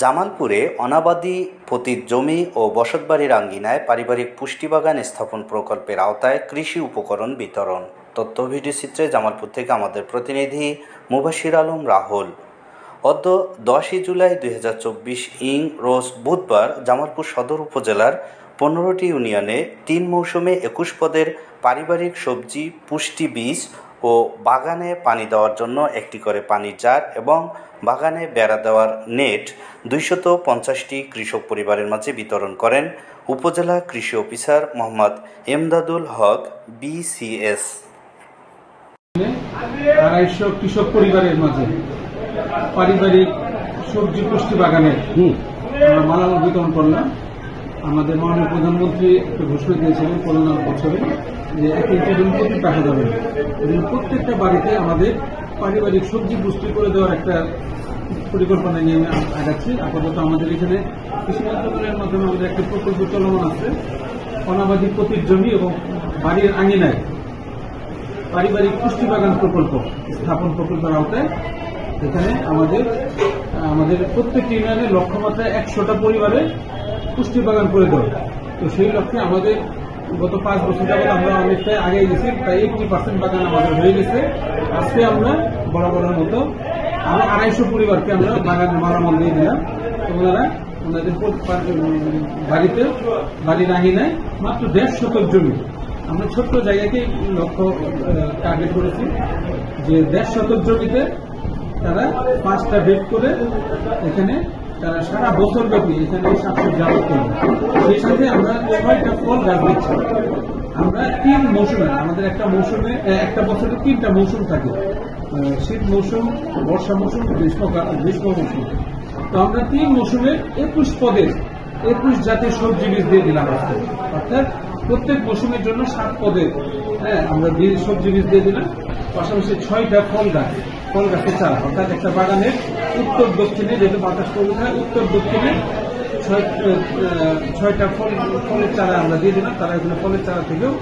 জামালপুরে অনাবাদি পতিত জমি ও বসতবাড়ির আঙ্গিনায় পারিবারিক পুষ্টিবাগান স্থাপন প্রকল্পের আওতায় কৃষি উপকরণ বিতরণ। তথ্য ভিডিও চিত্রে জামালপুর থেকে আমাদের প্রতিনিধি মুবাশির আলম রাহুল। অদ্য 10 জুলাই 2024 রোজ বুধবার জামালপুর সদর উপজেলার 15টি ইউনিয়নে 3 মৌসুমে 21 পদের পারিবারিক সবজি পুষ্টি বীজ ও বাগানে পানি দেওয়ার জন্য একটি করে পানির জার এবং বাগানে বেড়া দেওয়ার নেট 250টি কৃষক পরিবারের মাঝে বিতরণ করেন উপজেলা কৃষি অফিসার মোহাম্মদ এমদাদুল হক BCS। 250 কৃষক পরিবারের মাঝে পারিবারিক সবজি পুষ্টি বাগানে মালামাল বিতরণ করলাম। আমাদের মাননীয় প্রধানমন্ত্রী একটা ঘোষণা দিয়েছিলেন করোনার বছরে যে 1 ইঞ্চি প্রতি টাকা যাবে এবং প্রত্যেকটা বাড়িতে আমাদের পারিবারিক সবজি পুষ্টি করে দেওয়ার একটা পরিকল্পনা নিয়ে আগাচ্ছি। আপাতত আমাদের এখানে কৃষি মন্ত্রণালয়ের মাধ্যমে আমাদের একটা প্রকল্প চলমান আছে, অনাবাদি পতিত জমি এবং বাড়ির আঙিনায় পারিবারিক পুষ্টি বাগান প্রকল্প স্থাপন প্রকল্পের আওতায় এখানে আমাদের প্রত্যেকটি ইউনিয়নের লক্ষ্যমাত্রায় 100টা পরিবারে পুষ্টি বাগান করে দেওয়া। তো সেই লক্ষ্যে আমাদের গত 5 বছর যাবত আমরা অনেকটাই আগে গেছি, প্রায় 80% বাগান আমাদের হয়ে গেছে। আজকে আমরা বরাবরের মতো আমরা 250 পরিবারকে আমরা বাগানে মালামাল দিয়ে দিলাম। ওনারা ওনাদের বাড়ির আঙিনায় মাত্র 1.5 শতক জমি, আমরা ছোট্ট জায়গাকে লক্ষ্য টার্গেট করেছি যে 1.5 শতক জমিতে তারা 5টা বেড করে এখানে তারা সারা বছর ব্যাপী এখানে শাকসবজি আবাদ করবে। সেই সাথে আমরা 6টা ফল গাছ দিচ্ছি। আমরা 3 মৌসুমে, আমাদের একটা বছরে 3টা মৌসুম থাকে, শীত মৌসুম, বর্ষা মৌসুম, গ্রীষ্ম মৌসুম। তো আমরা 3 মৌসুমে 21 পদের 21 জাতের সবজি বীজ দিয়ে দিলাম। অর্থাৎ প্রত্যেক মৌসুমের জন্য 7 পদের আমরা সবজি বীজ দিয়ে দিলাম। পাশাপাশি 6টা ফল গাছের চারা, অর্থাৎ একটা বাগানের উত্তর দক্ষিণে, যেহেতু বাতাস প্রবল হয়, উত্তর দক্ষিণে 6টা ফলের চারা আমরা দিয়ে দিলাম। তারা এখানে ফলের চারা থেকেও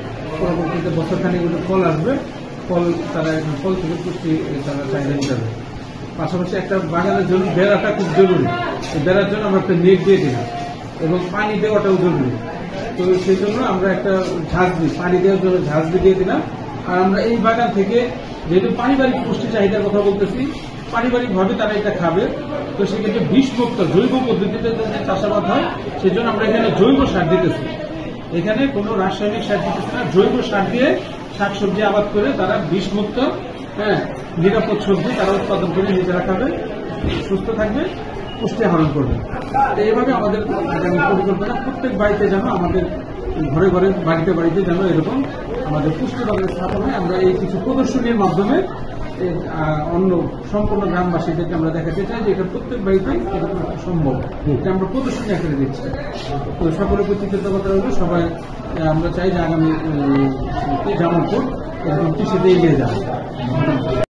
পরবর্তীতে বছরখানিক ফল আসবে, তারা এখন ফল থেকে পুষ্টি তারা চাহিদা যাবে। পাশাপাশি একটা বাগানের জন্য বেড়াটা খুব জরুরি, বেড়ার জন্য আমরা একটা নেট দিয়ে দিলাম এবং পানি দেওয়াটাও জরুরি। তো সেই জন্য আমরা একটা পানি দেওয়ার জন্য ঝাঁঝরি দিয়ে দিলাম। আর আমরা এই বাগান থেকে, যেহেতু পারিবারিক পুষ্টি চাহিদার কথা বলতেছি, পারিবারিকভাবে তারা এটা খাবে, তো সেক্ষেত্রে বিষমুক্ত জৈব পদ্ধতিতে যদি চাষাবাদ হয়, সেই জন্য আমরা এখানে জৈব সার দিতেছি। এখানে কোনো রাসায়নিক সার দিতেছি না, জৈব সার দিয়ে শাকসবজি আবাদ করে তারা বিষমুক্ত নিরাপদ সবজি তারা উৎপাদন করে নিজেরা খাবে, সুস্থ থাকবে, পুষ্টি আহরণ করবে। এইভাবে আমাদের পরিকল্পনা প্রত্যেক বাড়িতে যেন, আমাদের ঘরে ঘরে বাড়িতে যেন এরকম আমাদের পুষ্টি বাগান স্থাপন হয়। আমরা এই কিছু প্রদর্শনীর মাধ্যমে অন্য সম্পূর্ণ গ্রামবাসীদেরকে আমরা দেখাতে চাই যে এটা প্রত্যেক বাড়িতে এরকম সম্ভব, এটা আমরা প্রদর্শনী আকারে দিচ্ছি। তো সকলের প্রতি কৃতজ্ঞতা রইল। সবাই আমরা চাই যে আগামী জামালপুর এরকম কৃষিতে এগিয়ে যাবে।